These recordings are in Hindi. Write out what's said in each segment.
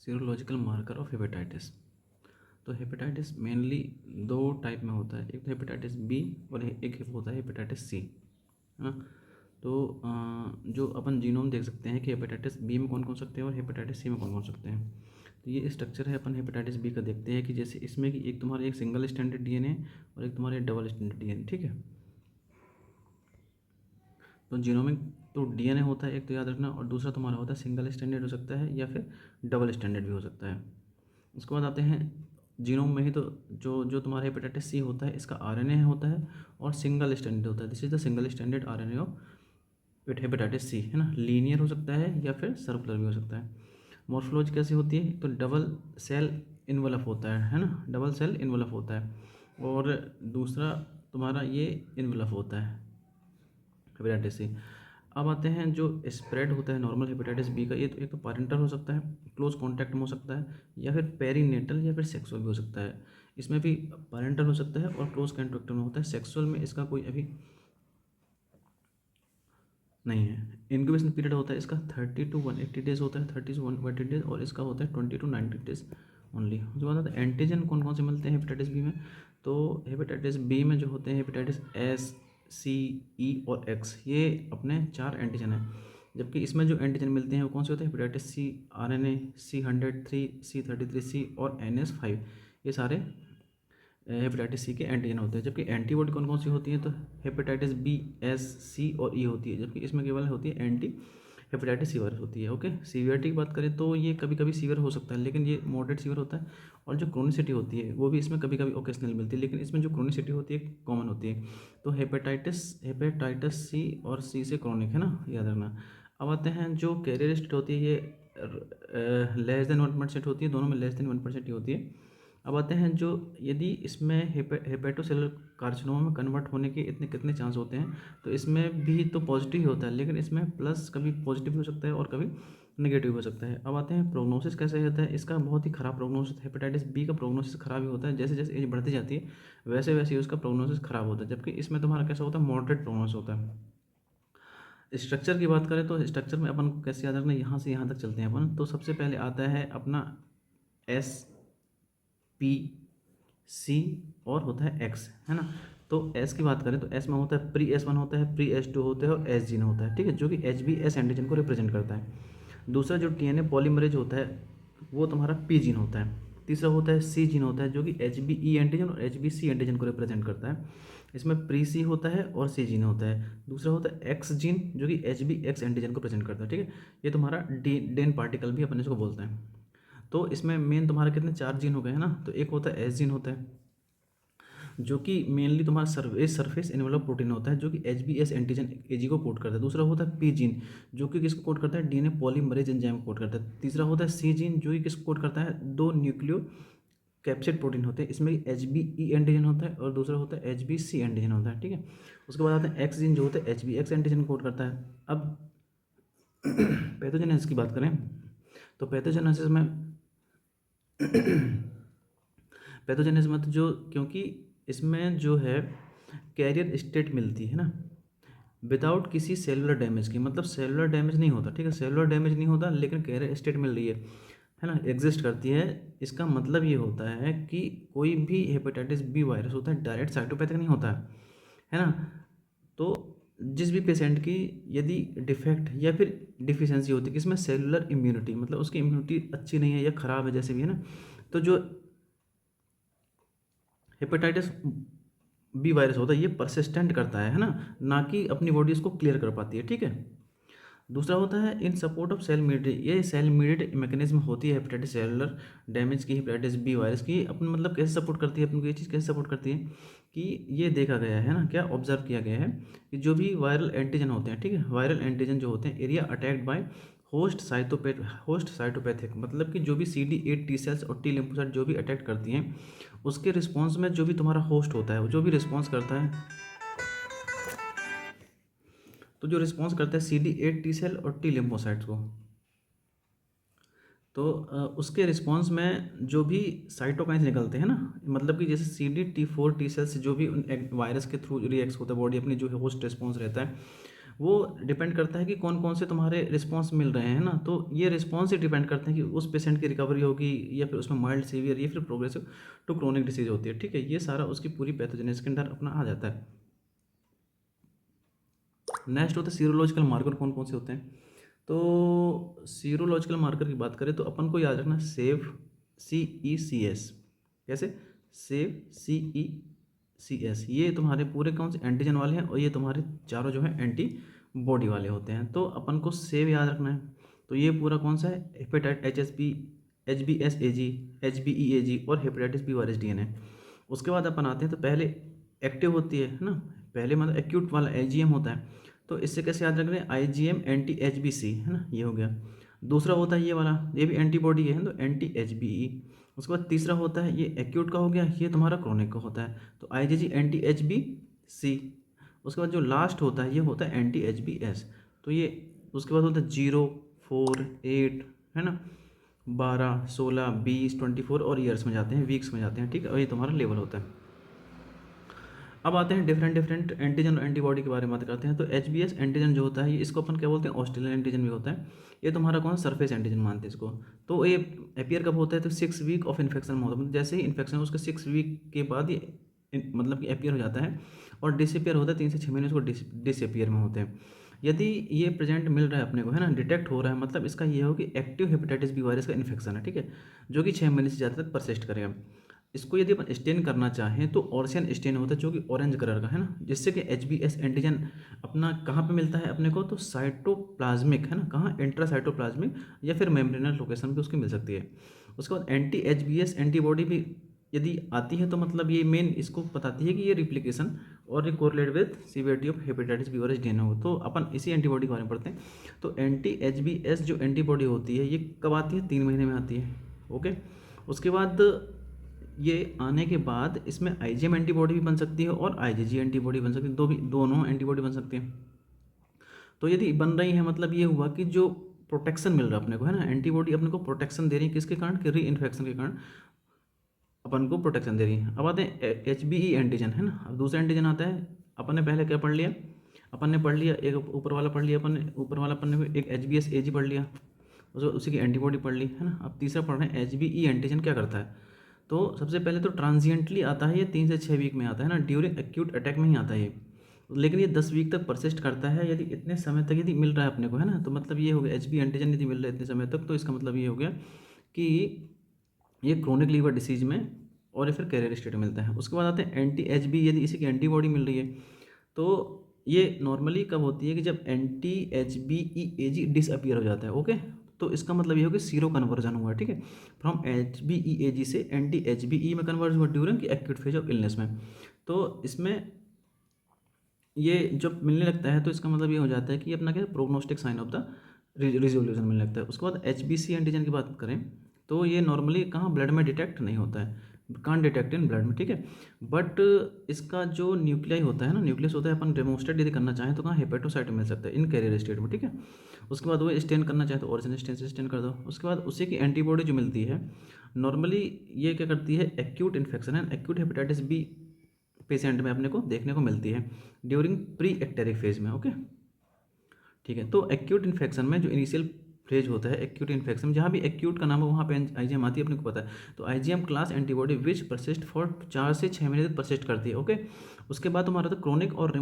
Serological marker of hepatitis. तो हेपेटाइटिस मेनली दो टाइप में होता है, एक तो हेपेटाइटिस बी और एक होता है हेपेटाइटिस सी, है ना। तो जो अपन जीनोम देख सकते हैं कि हेपेटाइटिस बी में कौन कौन सकते हैं और हेपेटाइटिस सी में कौन कौन सकते हैं। तो ये स्ट्रक्चर है, अपन हेपेटाइटिस बी का देखते हैं कि जैसे इसमें कि एक तुम्हारा एक सिंगल स्टैंडर्ड डीएनए और एक तुम्हारा डबल स्टैंडर्ड डीएनए, ठीक है। तो जीनोमिक तो डीएनए होता है एक, तो याद रखना, और दूसरा तुम्हारा होता है सिंगल स्टैंडर्ड हो सकता है या फिर डबल स्टैंडर्ड भी हो सकता है। उसके बाद आते हैं जीनोम में ही, तो जो जो तुम्हारा हेपेटाइटिस सी होता है इसका आरएनए होता है और सिंगल स्टैंडर्ड होता है। This is the single standard RNA of hepatitis C, है ना। लीनियर हो सकता है या फिर सर्कुलर भी हो सकता है। मॉर्फोलॉजी कैसी होती है, तो डबल सेल इन्वेलप होता है ना, डबल सेल इन्वेलप होता है। और दूसरा तुम्हारा ये इन्वेलप होता है हेपेटाइटिस सी। अब आते हैं जो स्प्रेड होता है नॉर्मल हेपेटाइटिस बी का, ये तो एक तो पैरेंटल हो सकता है, क्लोज कॉन्टैक्ट में हो सकता है, या फिर पेरीनेटल या फिर सेक्सुअल भी हो सकता है। इसमें भी पैरेंटल हो सकता है और क्लोज कॉन्टैक्ट में होता है। सेक्सुअल में इसका कोई अभी नहीं है। इंक्यूबेशन पीरियड होता है इसका 30 to 180 डेज होता है, 30 to 180 डेज, और इसका होता है 20 to 90 डेज ओनली। उसके बाद आता है एंटीजन कौन कौन से मिलते हैं हेपेटाइटिस बी में। तो हेपेटाइटिस बी में जो होते हैं हेपेटाइटिस एस, सी, ई और एक्स, ये अपने 4 एंटीजन हैं। जबकि इसमें जो एंटीजन मिलते हैं वो कौन से होते हैं, hepatitis C RNA, C103, C33C और NS5, ये सारे हेपेटाइटिस सी के एंटीजन होते हैं। जबकि एंटीबॉडी कौन कौन सी होती है, तो हेपेटाइटिस बी, एस, सी और ई होती है। जबकि इसमें केवल होती है एंटी हेपेटाइटिस सी वायरस होती है। ओके, सीवियरिटी की बात करें तो ये कभी कभी सीवियर हो सकता है, लेकिन ये मॉडरेट सीवियर होता है। और जो क्रोनिसिटी होती है वो भी इसमें कभी कभी ओकेशनल मिलती है, लेकिन इसमें जो क्रोनिसिटी होती है कॉमन होती है। तो हेपेटाइटिस सी और सी से क्रोनिक, है ना, याद रखना। अब आते हैं जो कैरियर स्टेट होती है, ये लेस देन 1% होती है, दोनों में लेस देन 1% ही होती है। अब आते हैं जो यदि इसमें हेपेटोसेलुलर कार्सिनोमा में कन्वर्ट होने के इतने कितने चांस होते हैं, तो इसमें भी तो पॉजिटिव ही होता है, लेकिन इसमें प्लस कभी पॉजिटिव भी हो सकता है और कभी नेगेटिव हो सकता है। अब आते हैं प्रोग्नोसिस कैसे होता है इसका, बहुत ही ख़राब प्रोग्नोसिस। हेपेटाइटिस बी का प्रोग्नोसिस ख़राब ही होता है, जैसे जैसे एज बढ़ती जाती है वैसे वैसे ही उसका प्रोग्नोसिस ख़राब होता है। जबकि इसमें तुम्हारा कैसा होता है, मॉडरेट प्रोग्नोसिस होता है। स्ट्रक्चर की बात करें तो स्ट्रक्चर में अपन को कैसे याद रखना, यहाँ से यहाँ तक चलते हैं अपन। तो सबसे पहले आता है अपना एस, पी, सी और होता है एक्स, है ना। तो एस की बात करें तो एस में होता है प्री S1 होता है, प्री S2 होता है और एस जीन होता है, ठीक है, जो कि HbS एंटीजन को रिप्रेजेंट करता है। दूसरा जो TNA पॉलीमरेज होता है वो तुम्हारा पी जीन होता है। तीसरा होता है सी जीन होता है, जो कि HbE एंटीजन और HbC एंटीजन को रिप्रेजेंट करता है। इसमें प्री सी होता है और सी जीन होता है। दूसरा होता है एक्स जीन, जो कि HbX एंटीजन को प्रेजेंट करता है, ठीक है। ये तुम्हारा डेन पार्टिकल भी अपन इसको बोलते हैं। तो इसमें मेन तुम्हारा कितने 4 जीन हो गए, है ना। तो एक होता है एस जीन होता है, जो कि मेनली तुम्हारा सरफेस एनवेलप प्रोटीन होता है, जो कि HbS एंटीजन AG को कोड करता है। दूसरा होता है पी जीन, जो कि किसको कोड करता है, DNA पॉलीमरेज एंजाइम को कोड करता है। तीसरा होता है सी जीन, जो कि किसको कोड करता है, 2 न्यूक्लियो कैप्सिड प्रोटीन होते हैं, इसमें HbE एंटीजन होता है और दूसरा होता है HbC एंटीजन होता है, ठीक है। उसके बाद आता है एक्स जीन, जो होता है HbX एंटीजन कोड करता है। अब पैथोजेनेसिस की बात करें तो पैथोजेनेसिस में पैथोजेनेसिस में तो जो, क्योंकि इसमें जो है कैरियर स्टेट मिलती है ना विदाउट किसी सेलुलर डैमेज की, मतलब सेलुलर डैमेज नहीं होता, ठीक है, सेलुलर डैमेज नहीं होता लेकिन कैरियर स्टेट मिल रही है ना, एग्जिस्ट करती है। इसका मतलब ये होता है कि कोई भी हेपेटाइटिस बी वायरस होता है डायरेक्ट साइटोपैथिक नहीं होता है ना। तो जिस भी पेशेंट की यदि डिफेक्ट या फिर डिफिशियंसी होती है किसमें, सेलुलर इम्यूनिटी, मतलब उसकी इम्यूनिटी अच्छी नहीं है या ख़राब है जैसे भी, है ना, तो जो हेपेटाइटिस बी वायरस होता है ये परसिस्टेंट करता है ना, ना कि अपनी बॉडी इसको क्लियर कर पाती है, ठीक है। दूसरा होता है in support of cell mediate, ये सेल मीडिएट मैकेनिज्म होती है हेपेटाइटिस सेलुलर डैमेज की, हेपेटाइटिस बी वायरस की। अपन मतलब कैसे सपोर्ट करती है अपन को, ये चीज़ कैसे सपोर्ट करती है कि ये देखा गया है ना, क्या ऑब्जर्व किया गया है कि जो भी वायरल एंटीजन होते हैं, ठीक है, वायरल एंटीजन जो होते हैं area attacked by host cytopathic, मतलब कि जो भी CD8 टी सेल्स और टी लिम्फोसाइट जो भी अटैक करती हैं उसके रिस्पॉन्स में जो भी तुम्हारा होस्ट होता है वो जो भी रिस्पॉन्स करता है, तो जो रिस्पॉन्स करता है CD8 टी सेल और टी लिम्फोसाइट्स को, तो उसके रिस्पॉन्स में जो भी साइटोकाइंस निकलते हैं ना, मतलब कि जैसे CD4 टी सेल्स जो भी वायरस के थ्रू रिएक्ट होता है बॉडी अपनी जो होस्ट रिस्पॉन्स रहता है वो डिपेंड करता है कि कौन कौन से तुम्हारे रिस्पॉन्स मिल रहे हैं ना, तो ये रिस्पॉन्स से डिपेंड करते हैं कि उस पेशेंट की रिकवरी होगी या फिर उसमें माइल्ड सीवियर या फिर प्रोग्रेसिव टू क्रोनिक डिसीज होती है। ठीक है, ये सारा उसकी पूरी पैथोजेनेसिस के अंदर अपना आ जाता है। नेक्स्ट होता है सीरोलॉजिकल मार्कर, कौन कौन से होते हैं। तो सीरोलॉजिकल मार्कर की बात करें तो अपन को याद रखना सेव CECS, कैसे सेव CECS, ये तुम्हारे पूरे कौन से एंटीजन वाले हैं और ये तुम्हारे चारों जो है एंटीबॉडी वाले होते हैं। तो अपन को सेव याद रखना है। तो ये पूरा कौन सा है, हेपेटाइट HBsAg, HBeAg और हेपेटाइटिस बी वायरस DNA। उसके बाद अपन आते हैं तो पहले एक्टिव होती है ना, पहले मतलब एक्यूट वाला IgM होता है। तो इससे कैसे याद रख रहे हैं, IgM एंटी HBC है ना, ये हो गया। दूसरा होता है ये वाला, ये भी एंटीबॉडी है तो एंटी HBE। उसके बाद तीसरा होता है ये एक्यूट का हो गया, ये तुम्हारा क्रोनिक का होता है तो IgG एंटी HBC। उसके बाद जो लास्ट होता है ये होता है एंटी HBS। तो ये उसके बाद होता है 0, 4, 8 है ना, 12, 16, 20, 24 और ईयर्स में जाते हैं, वीक्स में जाते हैं। ठीक है, और ये तुम्हारा लेवल होता है। अब आते हैं डिफरेंट एंटीजन और एंटीबॉडी के बारे में बात करते हैं। तो HBS एंटीजन जो होता है ये इसको अपन क्या बोलते हैं, ऑस्ट्रेलियन एंटीजन भी होता है। ये तुम्हारा कौन सा सरफेस एंटीजन मानते हैं इसको। तो ये अपीयर कब होता है, तो 6 वीक ऑफ इन्फेक्शन में होता है, मतलब जैसे ही इन्फेक्शन उसके 6 वीक के बाद ये मतलब कि अपीयर हो जाता है और डिसअपीयर होता है 3 से 6 महीने उसको डिसअपीयर में होते हैं। यदि ये प्रेजेंट मिल रहा है अपने को है ना, डिटेक्ट हो रहा है, मतलब इसका ये हो कि एक्टिव हेपेटाइटिस बी वायरस का इन्फेक्शन है। ठीक है, जो कि 6 महीने से ज़्यादा तक परसिस्ट करेगा। इसको यदि अपन स्टेन करना चाहें तो ऑर्सियन स्टेन होता है जो कि ऑरेंज कलर का है ना, जिससे कि HBS एंटीजन अपना कहाँ पे मिलता है अपने को, तो साइटोप्लाज्मिक है ना, कहाँ इंट्रासाइटोप्लाज्मिक या फिर मेम्ब्रेनल लोकेशन पे उसकी मिल सकती है। उसके बाद एंटी HBS एंटीबॉडी भी यदि आती है तो मतलब ये मेन इसको बताती है कि ये रिप्लिकेशन और ये correlate with severity of hepatitis B virus DNA हो। तो अपन इसी एंटीबॉडी के बारे में पढ़ते हैं। तो एंटी HBS जो एंटीबॉडी होती है ये कब आती है, 3 महीने में आती है। ओके, उसके बाद ये आने के बाद इसमें IgM एंटीबॉडी भी बन सकती है और IgG एंटीबॉडी बन सकती है, दोनों एंटीबॉडी बन सकती है। तो यदि बन रही है मतलब ये हुआ कि जो प्रोटेक्शन मिल रहा है अपने को है ना, एंटीबॉडी अपने को प्रोटेक्शन दे रही है, किसके कारण, कि री इन्फेक्शन के कारण अपन को प्रोटेक्शन दे रही है। अब आते हैं HBE एंटीजन है ना। अब दूसरा एंटीजन आता है, अपन ने पहले क्या पढ़ लिया, अपन ने पढ़ लिया एक ऊपर वाला पढ़ लिया अपन ने, ऊपर वाला अपन ने एक HBsAg पढ़ लिया, उसी की एंटीबॉडी पढ़ ली है ना। अब तीसरा पढ़ रहे हैं HBE एंटीजन क्या करता है। तो सबसे पहले तो ट्रांजिएंटली आता है, ये 3 से 6 वीक में आता है ना, ड्यूरिंग एक्यूट अटैक में ही आता है ये, लेकिन ये 10 वीक तक परसिस्ट करता है। यदि इतने समय तक यदि मिल रहा है अपने को है ना, तो मतलब ये हो गया HB एंटीजन यदि मिल रहा है इतने समय तक, तो इसका मतलब ये हो गया कि ये क्रोनिक लीवर डिसीज में और या फिर कैरियर स्टेट में मिलता है। उसके बाद आते हैं एंटी HB, यदि इसी की एंटीबॉडी मिल रही है तो ये नॉर्मली कब होती है कि जब एंटी HBeAg डिसअपीयर हो जाता है। ओके, तो इसका मतलब ये हो कि सीरो कन्वर्जन हुआ है। ठीक है, फ्रॉम HBeAg से एंटी HBe में कन्वर्ट हुआ ड्यूरिंग की एक्यूट फेज ऑफ इलनेस में। तो इसमें ये जब मिलने लगता है तो इसका मतलब ये हो जाता है कि अपना क्या prognostic sign of the resolution मिलने लगता है। उसके बाद HBC एंटीजन की बात करें तो ये नॉर्मली कहाँ ब्लड में डिटेक्ट नहीं होता है, कान डिटेक्ट इन ब्लड में। ठीक है, बट इसका जो न्यूक्लियाई होता है ना, न्यूक्लियस होता है, अपन डेमोस्ट्रेट यदि करना चाहें तो कहाँ हेपेटोसाइट में मिल सकता है इन कैरियर स्टेट में। ठीक है, उसके बाद वो स्टेन करना चाहे तो ऑरिजिन स्टेन से स्टेन कर दो। उसके बाद उसी की एंटीबॉडी जो मिलती है नॉर्मली ये क्या करती है, एक्यूट इन्फेक्शन है, एक्यूट हेपेटाइटिस बी पेशेंट में अपने को देखने को मिलती है ड्यूरिंग प्री एक्टेरिक फेज में। ओके, ठीक है, तो एक्यूट इन्फेक्शन में जो इनिशियल फेज होता है एक्यूट इन्फेक्शन, जहाँ भी एक्यूट का नाम है वहाँ पे IgM आती है, अपने को पता है। तो IgM class antibody which persist for 4 से 6 महीने तक परसिस्ट करती है। ओके, उसके बाद तुम्हारा तो क्रोनिक और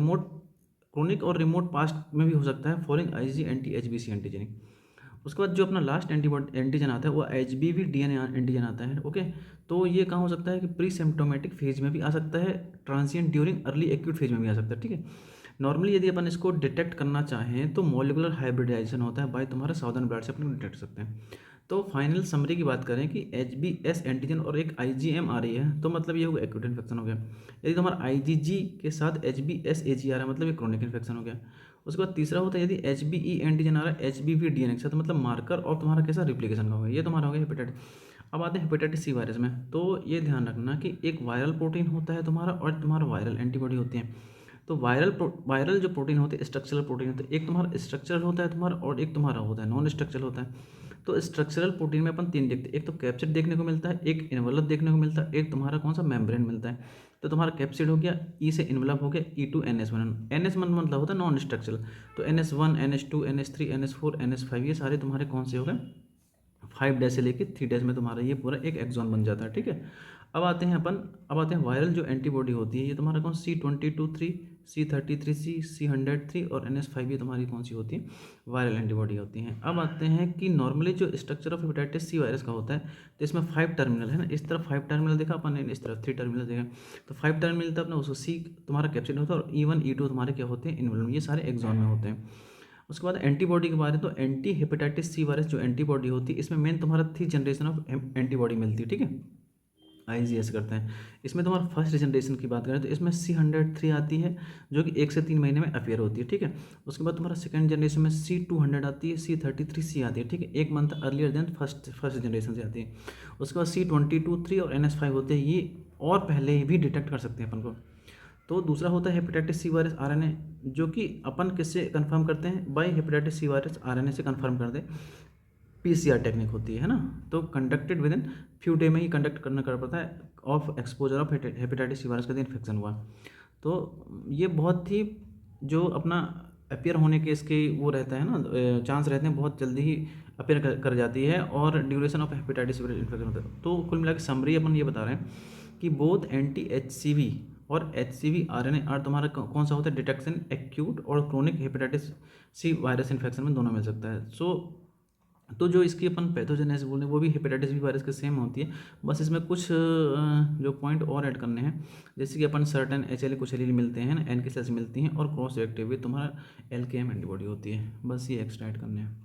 रिमोट पास्ट में भी हो सकता है following IgG anti HBC antigen. उसके बाद जो अपना लास्ट एंटीजन आता है वो HBV DNA एंटीजन आता है। ओके, तो ये कहाँ हो सकता है कि प्री सिम्टोमेटिक फेज में भी आ सकता है, transient during early acute phase में भी आ सकता है। ठीक है, नॉर्मली यदि अपन इसको डिटेक्ट करना चाहें तो मॉलिकुलर हाइब्रिडाइजेशन होता है बाय तुम्हारे साउदर्न ब्लड से अपन डिटेक्ट सकते हैं। तो फाइनल समरी की बात करें कि HBS एंटीजन और एक IgM आ रही है तो मतलब ये हो गया एक्यूट इन्फेक्शन हो गया। यदि तुम्हारा IgG के साथ HBsAg आ रहा है मतलब ये क्रोनिक इन्फेक्शन हो गया। उसके बाद तीसरा होता है यदि HBE एंटीजन आ रहा है HBV DNA के साथ, मतलब मार्कर और तुम्हारा कैसा रिप्लिकेशन का हो गया, ये तुम्हारा हो गया हेपेटाइटिस। अब आते हैं हेपेटाइटिस C वायरस में। तो ये ध्यान रखना कि एक वायरल प्रोटीन होता है तुम्हारा और तुम्हारा वायरल एंटीबॉडी होती है। तो वायरल जो प्रोटीन होते हैं स्ट्रक्चरल प्रोटीन होते हैं, एक तुम्हारा स्ट्रक्चरल होता है तुम्हारा और एक तुम्हारा होता है नॉन स्ट्रक्चरल होता है। तो स्ट्रक्चरल प्रोटीन में अपन 3 देखते हैं, एक तो कैप्सिड देखने को मिलता है, एक इन्वलप देखने को मिलता है, एक तुम्हारा कौन सा मेम्ब्रेन मिलता है। तो तुम्हारा कैप्सिड हो गया, ई से इन्वेलप हो गया, E2NS1। NS1 मतलब होता है नॉन स्ट्रक्चरल, तो NS1, NS2, NS3, NS4, NS5 ये सारे तुम्हारे कौन से हो गए, 5 डेज से लेके 3 डेज में तुम्हारा ये पूरा एक एक्सॉन बन जाता है, ठीक है। अब आते हैं वायरल जो एंटीबॉडी होती है, ये तुम्हारा कौन C22-3, C33C, C103 और NS5 ये तुम्हारी कौन सी होती है, वायरल एंटीबॉडी होती हैं। अब आते हैं कि नॉर्मली जो structure of hepatitis C virus का होता है, तो इसमें 5 टर्मिनल है ना, इस तरफ 5 टर्मिनल देखा अपन ने, इस तरफ 3 टर्मिनल देखा, तो 5 टर्मिनल मिलता है अपने उसको, सी तुम्हारा कैप्सिड होता है और E1 E2 तुम्हारे क्या होते हैं, इन्वॉल्व, ये सारे एक्सॉन में होते हैं। उसके बाद एंटीबॉडी के बारे में, तो एंटी हेपेटाइटिस सी वायरस जो एंटीबॉडी होती है, इसमें मेन तुम्हारा 3 जनरेशन ऑफ एंटीबॉडी मिलती है, ठीक है, IgS करते हैं। इसमें तुम्हारा फर्स्ट जनरेशन की बात करें तो इसमें C103 आती है, जो कि 1 से 3 महीने में अपीयर होती है, ठीक है। उसके बाद तुम्हारा सेकंड जनरेशन में C200 आती है, C33C आती है, ठीक है, 1 month earlier than first generation से आती है। उसके बाद C22-3 और NS5 होते हैं, ये और पहले भी डिटेक्ट कर सकते हैं अपन को। तो दूसरा होता है हेपेटाइटिस सी वायरस RNA, जो कि अपन किससे कंफर्म करते हैं, by hepatitis C virus RNA से कंफर्म कर दे, PCR टेक्निक होती है ना, तो conducted within few day में ही कंडक्ट करना पड़ता है of exposure of hepatitis C virus का इन्फेक्शन हुआ। तो ये बहुत ही जो अपना अपीयर होने के इसके वो रहता है ना, चांस रहते हैं, बहुत जल्दी ही अपीयर कर जाती है और ड्यूरेशन ऑफ हेपेटाइटिस इन्फेक्शन होता है। तो कुल मिलाकर समरी अपन ये बता रहे हैं कि बोथ anti-HCV और HCV RNA आर तुम्हारा कौन सा होता है, डिटेक्शन एक्यूट और chronic hepatitis C virus infection में दोनों मिल सकता है। तो जो इसकी अपन पैथोजेनेसिस बोल रहे हैं वो भी हेपेटाइटिस बी वायरस के सेम होती है, बस इसमें कुछ जो पॉइंट और ऐड करने हैं, जैसे कि अपन सर्टन HLA कुछ एलील मिलते हैं ना, NK सेल्स मिलती हैं और क्रॉस रिएक्टिव भी तुम्हारा LKM एंटीबॉडी होती है, बस ये एक्स्ट्रा ऐड करने हैं।